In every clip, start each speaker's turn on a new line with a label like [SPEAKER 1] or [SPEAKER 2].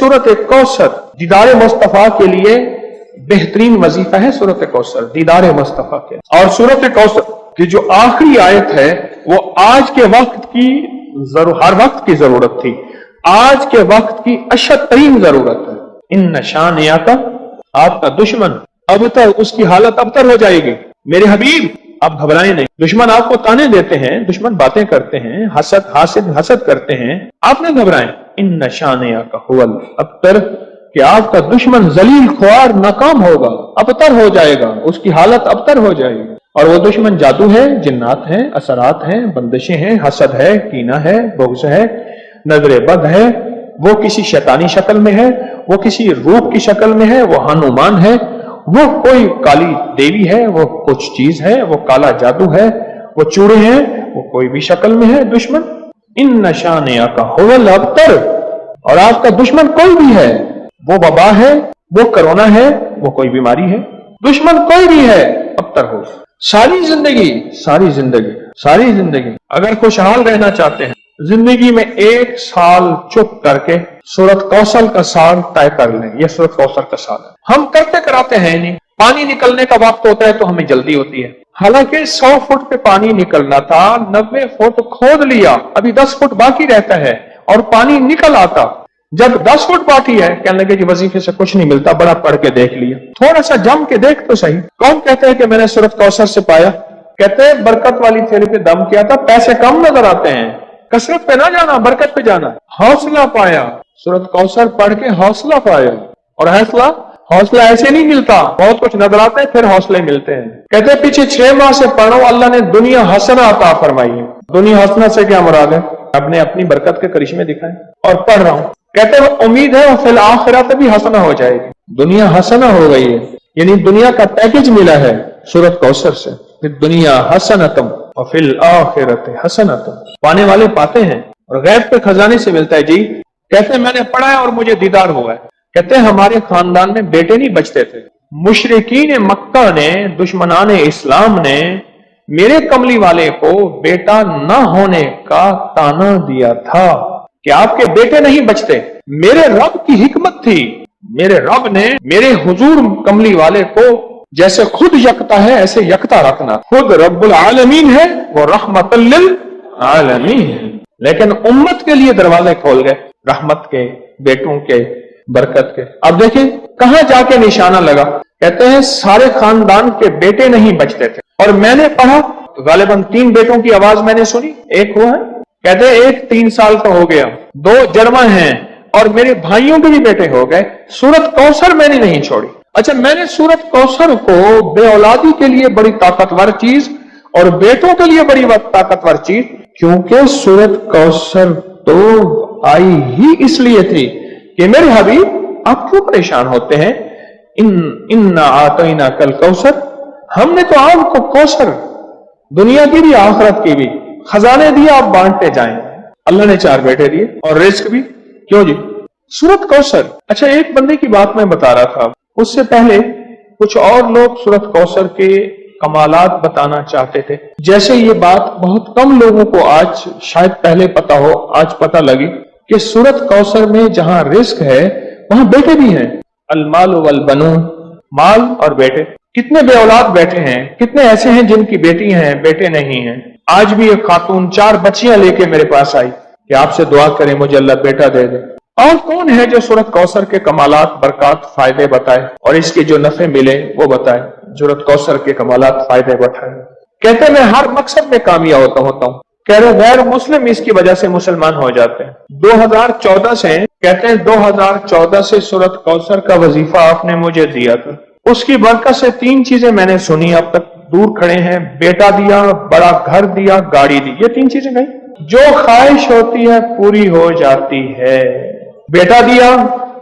[SPEAKER 1] सूरत कौसर दीदार मुस्तफा के लिए बेहतरीन वजीफा है। सूरत कौसर दीदार मुस्तफा के, और सूरत कौसर की जो आखिरी आयत है वो आज के वक्त की हर वक्त की जरूरत थी, आज के वक्त की अशद तरीन जरूरत है। इन निशानियाता, आपका दुश्मन अबतर, उसकी हालत अबतर हो जाएगी। मेरे हबीब आप घबराएं नहीं। दुश्मन आपको ताने देते हैं, दुश्मन बातें करते हैं, हसद करते हैं, आप न घबराएं। इन निशानियाता हुवल अबतर, कि आपका दुश्मन जलील ख्वार नाकाम होगा, अबतर हो जाएगा, उसकी हालत अबतर हो जाएगी। और वो दुश्मन जादू है, जिन्नात है, असरात हैं, बंदिशें हैं, हसद है, कीना है, बुग़्ज़ है, नजर बद है, वो किसी शैतानी शक्ल में है, वो किसी रूप की शक्ल में है, वो हनुमान है, वो कोई काली देवी है, वो कुछ चीज है, वो काला जादू है, वो चूड़े हैं, वो कोई भी शक्ल में है दुश्मन। इन निशानिया का हुवल अबतर, और आपका दुश्मन कोई भी है, वो वबा है, वो कोरोना है, वो कोई बीमारी है, दुश्मन कोई भी है, अबतर हो। सारी जिंदगी अगर खुशहाल रहना चाहते हैं, जिंदगी में 1 साल चुप करके सूरत कौसर का साल तय कर लें। यह सूरत कौसर का साल है। हम करते कराते हैं नहीं, पानी निकलने का वक्त होता है तो हमें जल्दी होती है। हालांकि 100 फुट पे पानी निकलना था, 90 फुट खोद लिया, अभी 10 फुट बाकी रहता है और पानी निकल आता। जब 10 फुट बाकी है, कहने लगे कि वजीफे से कुछ नहीं मिलता, बड़ा पढ़ के देख लिया, थोड़ा सा जम के देख तो सही। कौन कहते हैं कि मैंने सूरत कौसर से पाया? कहते हैं बरकत वाली थैली पे दम किया था, पैसे कम नजर आते हैं, कसरत पे ना जाना, बरकत पे जाना। हौसला पाया, सूरत कौसर पढ़ के हौसला पाया। और हौसला ऐसे नहीं मिलता, बहुत कुछ नजर आता है फिर हौसले मिलते हैं। कहते हैं पीछे 6 माह से पढ़ो, अल्लाह ने दुनिया हसना अता फरमाई है। दुनिया हसना से क्या मुराद है? आपने अपनी बरकत के करिश्मे दिखाए और पढ़ रहा हूं। कहते हैं उम्मीद है फिल आखिरत भी हसना हो जाएगी। दुनिया हसना हो गई है, यानी दुनिया का पैकेज मिला है सूरत कौसर से। दुनिया हसनतम और फिल आखिरत हसनतम, पाने वाले पाते हैं और गैब के खजाने से मिलता है। जी कहते हैं मैंने पढ़ा है और मुझे दीदार हुआ है। कहते हैं हमारे खानदान में बेटे नहीं बचते थे। मुशरिकीन मक्का ने, दुश्मनान इस्लाम ने मेरे कमली वाले को बेटा न होने का ताना दिया था कि आपके बेटे नहीं बचते। मेरे रब की हिकमत थी, मेरे रब ने मेरे हुजूर कमली वाले को जैसे खुद यकता है ऐसे यकता रखना। खुद रब्बुल आलमीन है, वो रहमतुल लिल आलमीन है, लेकिन उम्मत के लिए दरवाजे खोल गए रहमत के, बेटों के, बरकत के। अब देखिए कहां जाके निशाना लगा। कहते हैं सारे खानदान के बेटे नहीं बचते थे। और मैंने पढ़ा तो गालिबन 3 बेटों की आवाज मैंने सुनी। एक वो है, कहते हैं एक 3 साल का हो गया, 2 जर्मा हैं और मेरे भाइयों के भी बेटे हो गए। सूरत कौसर मैंने नहीं छोड़ी। अच्छा, मैंने सूरत कौसर को बेऔलादी के लिए बड़ी ताकतवर चीज और बेटों के लिए बड़ी ताकतवर चीज, क्योंकि सूरत कौसर तो आई ही इसलिए थी कि मेरे हबीब आप क्यों परेशान होते हैं। इन्ना आतैना कल कौसर, हमने तो आपको कौसर दुनिया की भी आखिरत की भी खजाने दिए, आप बांटते जाएं। अल्लाह ने 4 बेटे दिए और रिस्क भी। क्यों जी? सूरत कौसर। अच्छा, एक बंदे की बात मैं बता रहा था, उससे पहले कुछ और लोग सूरत कौसर के कमालात बताना चाहते थे। जैसे ये बात बहुत कम लोगों को आज शायद पहले पता हो, आज पता लगी कि सूरत कौसर में जहां रिस्क है वहां बेटे भी हैं। अलमाल वल बनून, माल और बेटे। कितने बेऔलाद बैठे हैं, कितने ऐसे हैं जिनकी बेटी हैं, बेटे नहीं हैं। आज भी एक खातून 4 बच्चियां लेके मेरे पास आई कि आपसे दुआ करें मुझे अल्लाह बेटा दे दे। और कौन है जो सूरत कौसर के कमालात, बरकत, फायदे बताए और इसके जो नफे मिले वो बताए। सूरत कौसर के कमालात, फायदे बताए। कहते मैं हर मकसद में कामयाब होता हूँ। कह रहे गैर मुस्लिम इसकी वजह से मुसलमान हो जाते हैं। 2014 से, कहते हैं 2014 से सूरत कौसर का वजीफा आपने मुझे दिया था। उसकी बरकत से 3 चीजें मैंने सुनी, अब तक दूर खड़े हैं। बेटा दिया, बड़ा घर दिया, गाड़ी दी। ये 3 चीजें नहीं, जो ख्वाहिश होती है पूरी हो जाती है। बेटा दिया,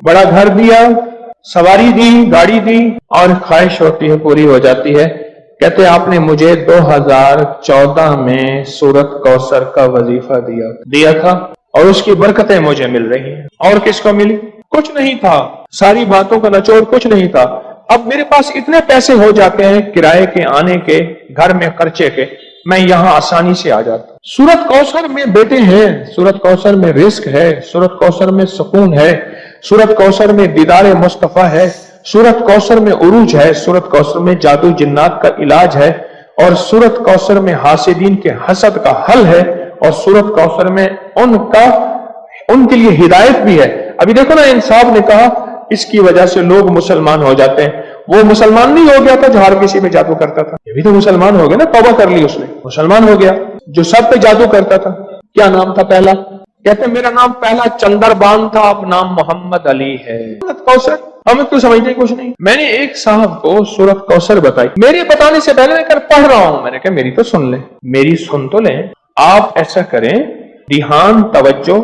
[SPEAKER 1] बड़ा घर दिया, सवारी दी, गाड़ी दी और ख्वाहिश होती है पूरी हो जाती है। कहते आपने मुझे 2014 में सूरत कौसर का वजीफा दिया था और उसकी बरकतें मुझे मिल रही हैं। और किसको मिली? कुछ नहीं था, सारी बातों का निचोड़ कुछ नहीं था। अब मेरे पास इतने पैसे हो जाते हैं किराए के, आने के, घर में खर्चे के, मैं यहां आसानी से आ जाता। सूरत कौसर में बेटे हैं, सूरत कौसर में रिस्क है, सूरत कौसर में सुकून है, सूरत कौसर में दीदार मुस्तफा है, सूरत कौसर में उरूज है, सूरत कौसर में जादू जिन्नात का इलाज है, और सूरत कौसर में हासिदीन के हसद का हल है, और सूरत कौसर में उनके लिए हिदायत भी है। अभी देखो ना, इंसाफ ने कहा इसकी वजह से लोग मुसलमान हो जाते हैं। वो मुसलमान नहीं हो गया था जो हर किसी पे जादू करता था, ये भी तो मुसलमान हो गया ना, तौबा कर ली उसने, मुसलमान हो गया। जो सब पे जादू करता था, क्या नाम था पहला? कहते मेरा नाम पहला चंद्रबान था, अब नाम मोहम्मद अली है। कौसर हमें तो समझने कुछ नहीं। मैंने एक साहब को सूरत कौसर बताई, मेरे बताने से पहले मैं पढ़ रहा हूं, मैंने कहा मेरी तो सुन ले, मेरी सुन तो ले। आप ऐसा करें, ध्यान तवज्जो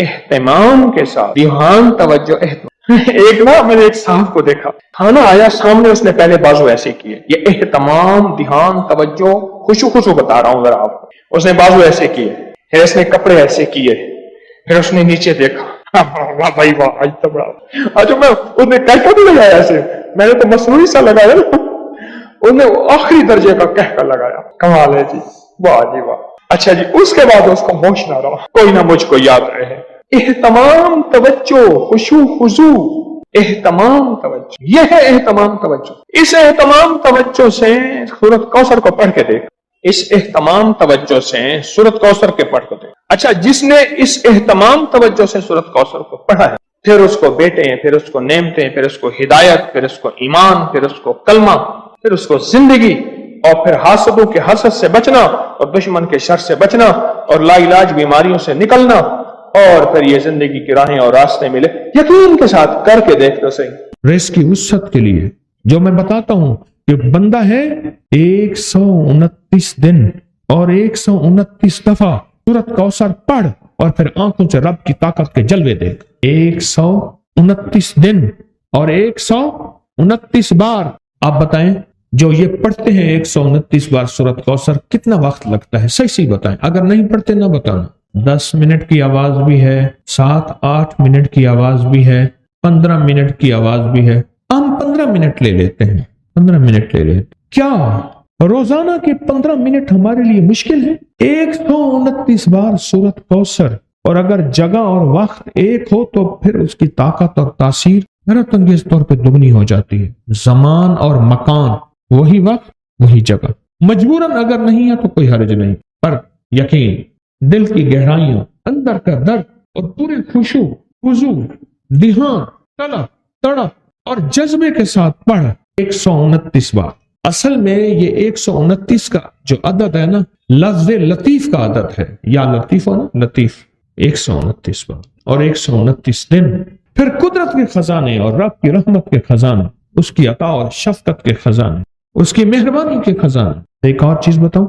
[SPEAKER 1] एहतमाम के साथ, ध्यान तवज्जो एहतमाम। एक ना मैंने एक साहब को देखा, खाना आया सामने, उसने पहले बाजू ऐसे किए, ये एहतमाम ध्यान तवज्जो खुशू खुशू बता रहा हूं जरा आपको। उसने बाजू ऐसे किए, फिर उसने कपड़े ऐसे किए, फिर उसने नीचे देखा, वाह भाई वाह, आज तो बड़ा। अच्छा, मैं उसने कहका भी लगाया ऐसे, मैंने तो मसनूई सा लगाया ना, उसने आखिरी दर्जे का कहका लगाया। कमाल है जी, वाह जी वाह। अच्छा जी, उसके बाद उसको होश ना रहा, कोई ना मुझको याद रहे। एहतमाम तवज्जो खुशू खुजू, एहतमाम तवज्जो, ये है एहतमाम तवज्जो। इस एहतमाम तवज्जो से सूरत कौसर को पढ़ के देख, इस एहतमाम तवज्जो से सूरत कौसर के पढ़ को देख। अच्छा, जिसने इस एहतमाम तवज्जो से सूरत कौसर को पढ़ा है, फिर उसको बेटे, फिर उसको नेमते, फिर उसको हिदायत, फिर उसको ईमान, फिर उसको कलमा, फिर उसको जिंदगी, और फिर हासदों के हसद से बचना, और दुश्मन के शर से बचना, और लाइलाज बीमारियों से निकलना, और फिर ये जिंदगी की राहें और रास्ते मिले। यकीन के साथ करके देख तो सही।
[SPEAKER 2] रेस की वुसअत के लिए जो मैं बताता हूं कि बंदा है 129 दिन और 129 दफा सूरत कौसर पढ़, और फिर आंखों से रब की ताकत के जलवे देख। 129 दिन और 129 बार। आप बताएं, जो ये पढ़ते हैं 129 बार सूरत कौसर, कितना वक्त लगता है? सही बताएं, अगर नहीं पढ़ते ना बताना। 10 मिनट की आवाज भी है, 7-8 मिनट की आवाज भी है, 15 मिनट की आवाज भी है। हम 15 मिनट ले लेते हैं, 15 मिनट ले लेते। क्या रोजाना के 15 मिनट हमारे लिए मुश्किल है? 129 बार सूरत कौसर, और अगर जगह और वक्त एक हो तो फिर उसकी ताकत और तासीर हैरत अंगेज तौर पर दुगनी हो जाती है। जमान और मकान, वही वक्त वही जगह। मजबूरन अगर नहीं है तो कोई हर्ज नहीं, पर यकीन, दिल की गहराइयां, अंदर का दर्द, और पूरे खुशू खुजू, ध्यान, तलब, तड़प और जज्बे के साथ पढ़ 129 बार। असल में ये 129 का जो अदद है ना, लफ्ज़ लतीफ का अदद है, या लतीफ हो ना, लतीफ। 129 बार और 129 दिन। फिर कुदरत के खजाने और रब की रहमत के खजाने, उसकी अता और शफकत के खजाने, उसकी मेहरबानी के खजाने। एक और चीज बताऊं,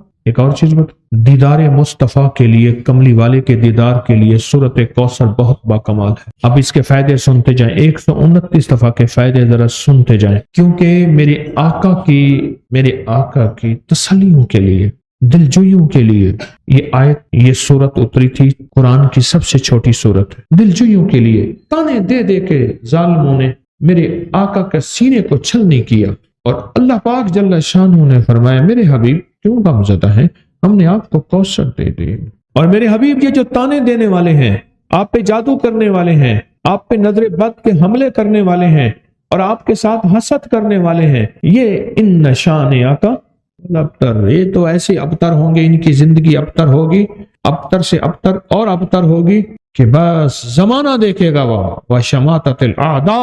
[SPEAKER 2] दीदार मुस्तफा के लिए, कमली वाले के दीदार के लिए सूरत कौसर बहुत बाकमाल है। अब इसके फायदे सुनते जाएं, 129 दफा के फायदे जरा सुनते जाएं, क्योंकि मेरे आका की तसल्लियों के लिए, दिलजोइयों के लिए ये आयत, ये सूरत उतरी थी। कुरान की सबसे छोटी सूरत है। दिलजोइयों के लिए ताने दे दे के जालिमों ने मेरे आका के सीने को छल नहीं किया, और अल्लाह पाक जल्ल शानहू ने फरमाया, मेरे हबीब क्यों गमज़दा है, हमने आपको कौसर दे दी। और मेरे हबीब, ये जो ताने देने वाले हैं, आप पे जादू करने वाले हैं, आप पे नजर बद के हमले करने वाले हैं, और आपके साथ हसद करने वाले हैं, ये इन नशान आका अबतर, ये तो ऐसे अबतर होंगे, इनकी जिंदगी अबतर होगी, अबतर से अबतर और अबतर होगी कि बस जमाना देखेगा वह शमाततिल आदा,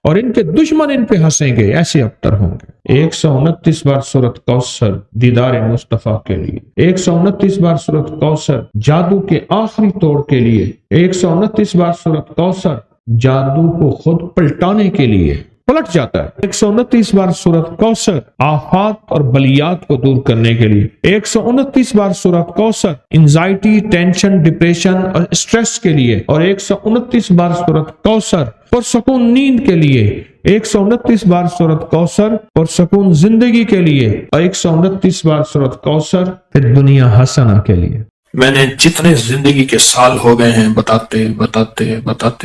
[SPEAKER 2] और इनके दुश्मन इन पे हंसेंगे, ऐसे अबतर होंगे। 129 बार सूरत कौसर दीदार मुस्तफा के लिए, 129 बार सूरत कौसर जादू के आखिरी तोड़ के लिए, 129 बार सूरत कौसर जादू को खुद पलटाने के लिए, पलट जाता है। 129 बार सूरत कौसर आफात और बलियात को दूर करने के लिए, 129 बार सूरत कौसर एंजाइटी, टेंशन, डिप्रेशन और स्ट्रेस के लिए, और 129 बार सूरत कौसर पुरसकून नींद के लिए, 129 बार सूरत कौसर पुरसकून जिंदगी के लिए, और 129 बार सूरत कौसर फिर दुनिया हसना के लिए।
[SPEAKER 1] मैंने जितने जिंदगी के साल हो गए हैं बताते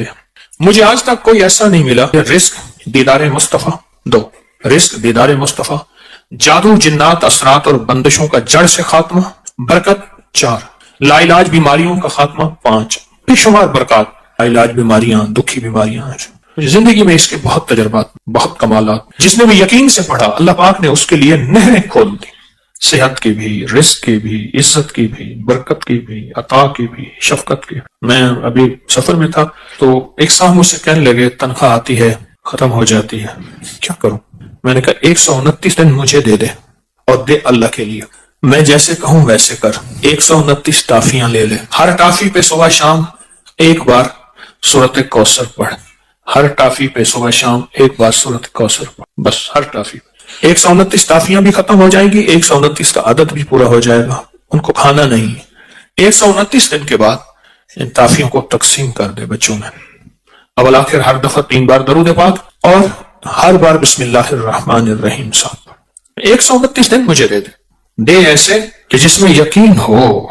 [SPEAKER 1] मुझे आज तक कोई ऐसा नहीं मिला। रिस्क दीदार मुस्तफा 2, रिस्क दीदार मुस्तफा, जादू जिन्नात असरात और बंदिशों का जड़ से खात्मा, बरकत 4, लाइलाज बीमारियों का खात्मा 5, बेशुमार बरकत, علاج بیماریاں، دکھی بیماریاں ہیں۔ زندگی میں اس کے بہت تجربات، بہت کمالات۔ جس نے بھی یقین سے پڑھا اللہ پاک نے اس کے لیے نہریں کھول دی، صحت کی بھی، رزق کی بھی، عزت کی بھی، برکت کی بھی، عطا کی بھی، شفقت کی۔ میں ابھی سفر میں تھا تو ایک صاحب مجھ سے کہنے لگے تنخواہ آتی ہے ختم ہو جاتی ہے، کیا کروں؟ میں نے کہا 129 دن مجھے دے دے اور دے اللہ کے لیے، میں جیسے کہوں ویسے کر۔ 129 ٹافیاں لے لے، ہر ٹافی پہ صبح شام ایک بار سورۃ کوثر پڑھ، ہر ٹافی پہ صبح شام ایک بار سورۃ کوثر پڑھ، بس ہر ٹافی پہ 129 ٹافیاں بھی ختم ہو جائیں گی، 129 کا عدد بھی پورا ہو جائے گا، ان کو کھانا نہیں۔ 129 دن کے بعد ان ٹافیوں کو تقسیم کر دے بچوں میں، اول آخر ہر دفعہ 3 بار درود پاک اور ہر بار بسم اللہ الرحمن الرحیم صاحب۔ 129 دن مجھے دے ایسے کہ جس میں یقین ہو،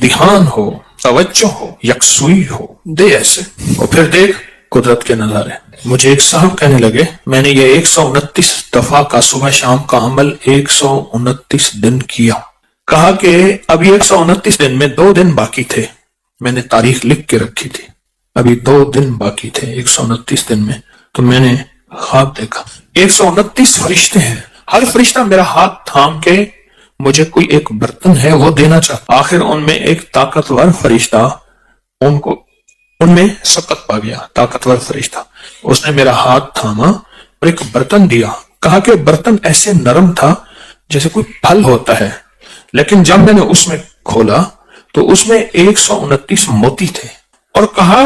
[SPEAKER 1] دھیان ہو، توجہ ہو، یکسوئی ہو، دے ایسے، اور پھر دیکھ قدرت کے نظارے۔ مجھے ایک صاحب کہنے لگے میں نے یہ 129 دفعہ کا صبح شام کا عمل 129 دن کیا، کہا کہ ابھی 129 دن میں 2 دن باقی تھے، میں نے تاریخ لکھ کے رکھی تھی، ابھی 2 دن باقی تھے 129 دن میں، تو میں نے خواب دیکھا 129 فرشتے ہیں، ہر فرشتہ میرا ہاتھ تھام کے مجھے کوئی ایک برتن ہے وہ دینا چاہتا۔ آخر ان میں ایک طاقتور فرشتہ ان میں سبقت پا گیا، طاقتور فرشتہ، اس نے میرا ہاتھ تھاما اور ایک برتن دیا، کہا کہ برتن ایسے نرم تھا جیسے کوئی پھل ہوتا ہے، لیکن جب میں نے اس میں کھولا تو اس میں 129 موتی تھے، اور کہا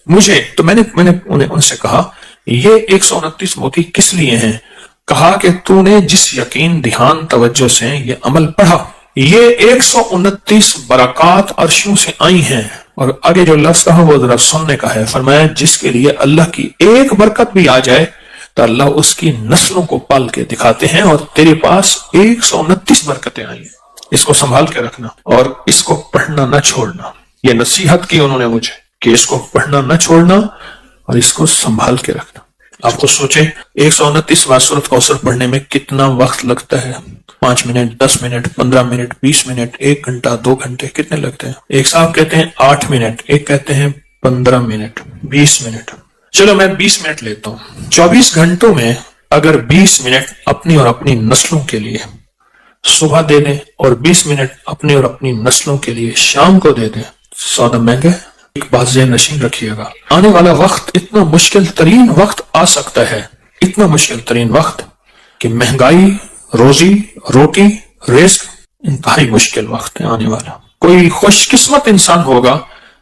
[SPEAKER 1] مجھے، تو میں نے انہیں ان سے کہا یہ 129 موتی کس لیے ہیں؟ کہا کہ تو نے جس یقین، دھیان، توجہ سے یہ عمل پڑھا، یہ 129 برکات عرشوں سے آئی ہیں۔ اور آگے جو لفظ کہا وہ ذرا سننے کا ہے، فرمایا جس کے لیے اللہ کی ایک برکت بھی آ جائے تو اللہ اس کی نسلوں کو پال کے دکھاتے ہیں، اور تیرے پاس 129 برکتیں آئی ہیں، اس کو سنبھال کے رکھنا اور اس کو پڑھنا نہ چھوڑنا۔ یہ نصیحت کی انہوں نے مجھے کہ اس کو پڑھنا نہ چھوڑنا اور اس کو سنبھال کے رکھنا۔ آپ کو سوچیں 129 بار سورۃ کوثر پڑھنے میں کتنا وقت لگتا ہے، 5 منٹ، 10 منٹ، 15 منٹ، 20 منٹ، 1 گھنٹہ، 2 گھنٹے، کتنے لگتے ہیں؟ ایک صاحب کہتے ہیں 8 منٹ، ایک کہتے ہیں 15 منٹ، 20 منٹ، چلو میں 20 منٹ لیتا ہوں۔ 24 گھنٹوں میں اگر 20 منٹ اپنی اور اپنی نسلوں کے لیے صبح دے دیں اور 20 منٹ اپنی اور اپنی نسلوں کے لیے شام کو دے دیں، سودا مہنگا ہے۔ ایک بات ذہن نشین رکھیے گا، آنے والا وقت اتنا مشکل ترین وقت آ سکتا ہے، اتنا مشکل ترین وقت کہ مہنگائی، روزی روٹی، رزق، انتہائی مشکل وقت ہے آنے والا۔ کوئی خوش قسمت انسان ہوگا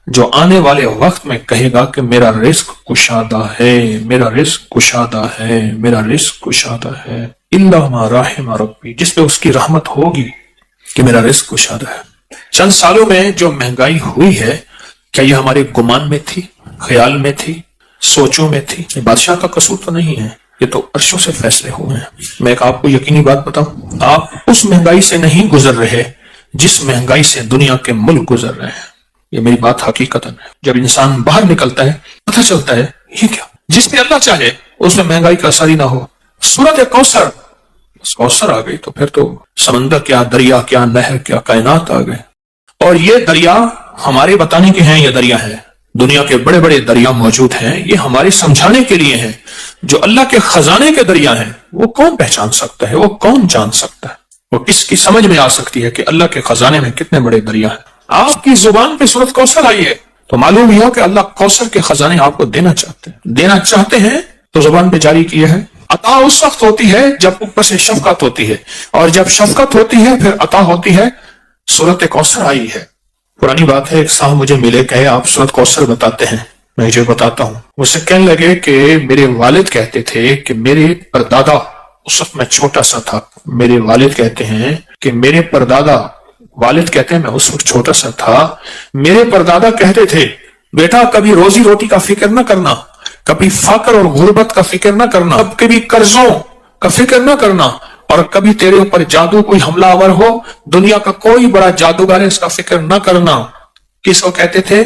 [SPEAKER 1] جو آنے والے وقت میں کہے گا کہ میرا رزق کشادہ ہے، میرا رزق کشادہ ہے، میرا رزق کشادہ ہے، الا ما رحم ربی، جس پہ اس کی رحمت ہوگی کہ میرا رزق کشادہ ہے۔ چند سالوں میں جو مہنگائی ہوئی ہے، کیا یہ ہمارے گمان میں تھی، خیال میں تھی، سوچوں میں تھی؟ یہ بادشاہ کا قصور تو نہیں ہے، یہ تو عرشوں سے فیصلے ہوئے ہیں۔ میں ایک آپ کو یقینی بات بتاؤں، آپ اس مہنگائی سے نہیں گزر رہے جس مہنگائی سے دنیا کے ملک گزر رہے ہیں، یہ میری بات حقیقت ہے۔ جب انسان باہر نکلتا ہے پتہ چلتا ہے یہ کیا، جس پہ اللہ چاہے اس میں مہنگائی کا اثر ہی نہ ہو۔ سورۃ کوثر، کوثر آ گئی تو پھر تو سمندر کیا، دریا کیا، نہر کیا، کائنات آ گئے، اور یہ دریا ہمارے بتانے کے ہیں، یہ دریا ہے، دنیا کے بڑے بڑے دریا موجود ہیں، یہ ہمارے سمجھانے کے لیے ہیں۔ جو اللہ کے خزانے کے دریا ہیں وہ کون پہچان سکتا ہے، وہ کون جان سکتا ہے، وہ کس کی سمجھ میں آ سکتی ہے کہ اللہ کے خزانے میں کتنے بڑے دریا ہیں۔ آپ کی زبان پہ سورۃ کوثر آئی ہے تو معلوم ہوا کہ اللہ کوثر کے خزانے آپ کو دینا چاہتے ہیں تو زبان پہ جاری کیا ہے۔ عطا اس وقت ہوتی ہے جب اوپر سے شفقت ہوتی ہے، اور جب شفقت ہوتی ہے پھر عطا ہوتی ہے۔ سورۃ کوثر آئی ہے، پرانی بات ہے، ایک صاحب مجھے ملے، کہے آپ سورۃ کوثر بتاتے ہیں، میں جو بتاتا ہوں۔ مجھ سے کہنے لگے کہ میرے والد کہتے تھے کہ میرے پردادا، اس وقت میں چھوٹا سا تھا، میرے والد کہتے ہیں کہ میرے پردادا، والد کہتے ہیں میں اس وقت چھوٹا سا تھا، میرے پردادا کہتے تھے بیٹا کبھی روزی روٹی کا فکر نہ کرنا، کبھی فقر اور غربت کا فکر نہ کرنا، کبھی قرضوں کا فکر نہ کرنا، اور کبھی تیرے اوپر جادو کوئی حملہ آور ہو، دنیا کا کوئی بڑا جادوگر ہے اس کا فکر نہ کرنا۔ کس کو کہتے تھے؟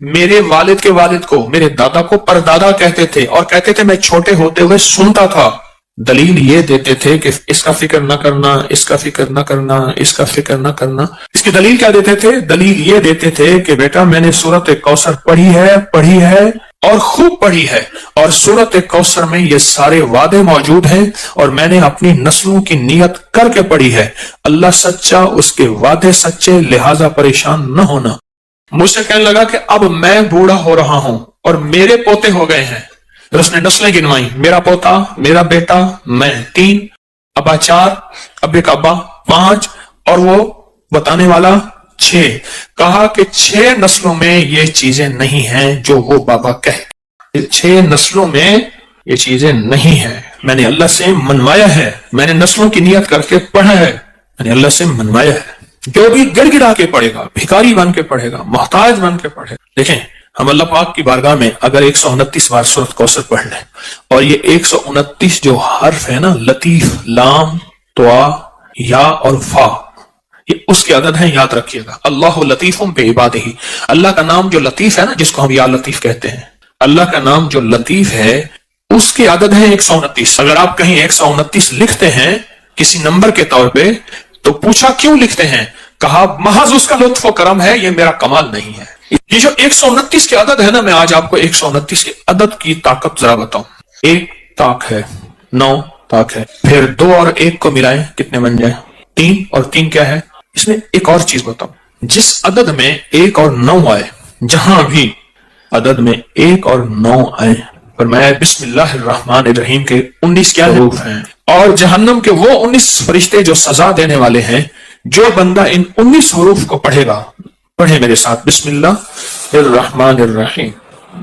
[SPEAKER 1] میرے والد کے والد کو، میرے دادا کو پردادا کہتے تھے، اور کہتے تھے میں چھوٹے ہوتے ہوئے سنتا تھا دلیل یہ دیتے تھے کہ اس کا فکر نہ کرنا، اس کا فکر نہ کرنا، اس کا فکر نہ کرنا. اس کی دلیل کیا دیتے تھے؟ دلیل یہ دیتے تھے کہ بیٹا میں نے سورت کوثر پڑھی ہے اور خوب پڑھی ہے، اور سورت کوثر میں یہ سارے وعدے موجود ہیں، اور میں نے اپنی نسلوں کی نیت کر کے پڑھی ہے. اللہ سچا، اس کے وعدے سچے، لہذا پریشان نہ ہونا. مجھ سے کہنے لگا کہ اب میں بوڑھا ہو رہا ہوں اور میرے پوتے ہو گئے ہیں. پھر اس نے نسلیں گنوائی، میرا پوتا، میرا بیٹا، میں 3، ابا 4، ابے کا ابا 5، اور وہ بتانے والا 6. کہا کہ 6 نسلوں میں یہ چیزیں نہیں ہیں جو وہ بابا کہے. 6 نسلوں میں یہ چیزیں نہیں ہیں. میں نے اللہ سے منوایا ہے، میں نے نسلوں کی نیت کر کے پڑھا ہے، میں نے اللہ سے منوایا ہے. جو بھی گڑ گڑا کے پڑھے گا، بھکاری بن کے پڑھے گا، محتاج بن کے پڑھے گا. دیکھیں ہم اللہ پاک کی بارگاہ میں اگر 129 بار سورۃ کوثر پڑھ لیں، اور یہ 129 جو حرف ہے نا، لطیف، لام، طا، یا اور فا، یہ اس کے عدد ہیں. یاد رکھیے گا، اللہ لطیف بعبادہ. اللہ کا نام جو لطیف ہے نا، جس کو ہم یا لطیف کہتے ہیں، اللہ کا نام جو لطیف ہے اس کے عدد ہیں 129. اگر آپ کہیں 129 لکھتے ہیں کسی نمبر کے طور پہ تو پوچھا کیوں لکھتے ہیں؟ کہا محض اس کا لطف و کرم ہے، یہ میرا کمال نہیں ہے. یہ جو 129 کے عدد ہے نا، میں آج آپ کو 129 کے عدد کی طاقت ذرا بتاؤں. 1 طاق ہے، 9 طاق ہے، پھر 2 اور 1 کو ملائیں کتنے بن جائیں؟ 3، اور 3 کیا ہے؟ اس میں ایک اور چیز بتاؤں. جس عدد میں 1 اور 9 آئے، جہاں بھی عدد میں 1 اور 9 آئے، فرمایا بسم اللہ الرحمن الرحیم کے 19 کیا حروف ہیں، اور جہنم کے وہ 19 فرشتے جو سزا دینے والے ہیں. جو بندہ ان 19 حروف کو پڑھے گا، پڑھے میرے ساتھ، بسم اللہ الرحمن الرحیم،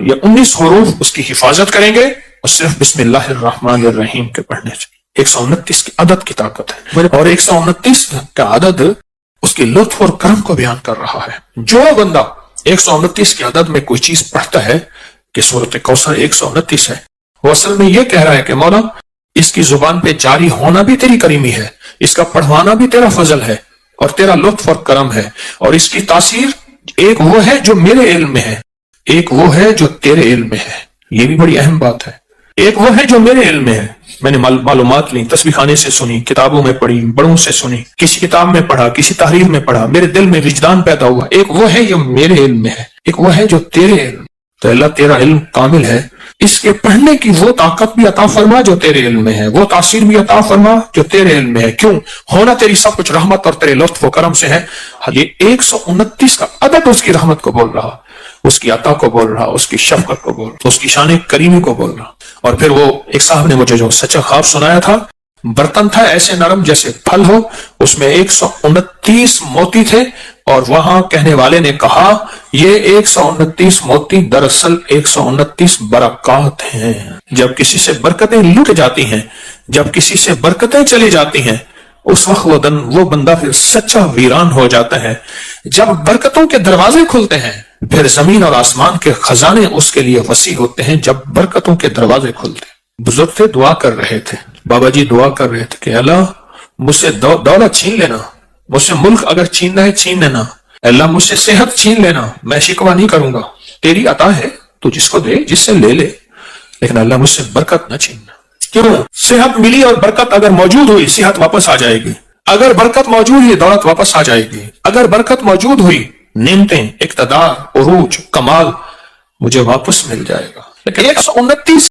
[SPEAKER 1] یہ 19 حروف اس کی حفاظت کریں گے، اور صرف بسم اللہ الرحمن الرحیم کے پڑھنے سے. 129 کی عدد کی طاقت ہے، اور 129 کا عدد اس کی لطف اور کرم کو بیان کر رہا ہے. جو بندہ 129 کی عدد میں کوئی چیز پڑھتا ہے کہ سورۃ کوثر 129 ہے، وہ اصل میں یہ کہہ رہا ہے کہ مولا اس کی زبان پہ جاری ہونا بھی تیری کریمی ہے، اس کا پڑھوانا بھی تیرا فضل ہے اور تیرا لطف اور کرم ہے، اور اس کی تاثیر ایک وہ ہے جو میرے علم میں ہے، ایک وہ ہے جو تیرے علم میں ہے. یہ بھی بڑی اہم بات ہے. ایک وہ ہے جو میرے علم میں ہے، میں نے معلومات لی، تسبیح خانے سے سنی، کتابوں میں پڑھی، بڑوں سے سنی، کسی کتاب میں پڑھا، کسی تحریر میں پڑھا، میرے دل میں وجدان پیدا ہوا. ایک وہ ہے جو میرے علم میں ہے، ایک وہ ہے جو تیرے علم. تو اللہ تیرا علم کامل ہے، اس کے پڑھنے کی وہ طاقت بھی عطا فرما جو تیرے علم میں ہے، وہ تاثیر بھی عطا فرما جو تیرے علم میں ہے. کیوں؟ ہونا تیری سب کچھ رحمت اور تیرے لطف و کرم سے ہے. یہ 129 کا عدد اس کی رحمت کو بول رہا، اس کی عطا کو بول رہا، اس کی شفقت کو بول رہا، اس کی شان کریمی کو بول رہا. اور پھر وہ ایک صاحب نے مجھے جو سچا خواب سنایا تھا، برتن تھا ایسے نرم جیسے پھل ہو، اس میں 129 موتی تھے، اور وہاں کہنے والے نے کہا یہ 129 موتی دراصل 129 برکات ہیں. جب کسی سے برکتیں لٹ جاتی ہیں، جب کسی سے برکتیں چلی جاتی ہیں، اس وقت وہ بندہ پھر سچا ویران ہو جاتا ہے. جب برکتوں کے دروازے کھلتے ہیں، پھر زمین اور آسمان کے خزانے اس کے لیے وسیع ہوتے ہیں. جب برکتوں کے دروازے کھلتے ہیں، بزرگ تھے دعا کر رہے تھے، بابا جی دعا کر رہے تھے کہ اللہ مجھ سے دولت چھین لینا، مجھ سے ملک اگر چھیننا ہے چھین لینا، اللہ مجھ سے صحت چھین لینا، میں شکوہ نہیں کروں گا، تیری عطا ہے، تو جس کو دے، جس سے لے لے، لیکن اللہ مجھ سے برکت نہ چھیننا. کیوں؟ صحت ملی اور برکت اگر موجود ہوئی، صحت واپس آ جائے گی. اگر برکت موجود ہوئی، دولت واپس آ جائے گی. اگر برکت موجود ہوئی، نعمتیں، اقتدار، عروج، کمال مجھے واپس مل جائے گا. لیکن 129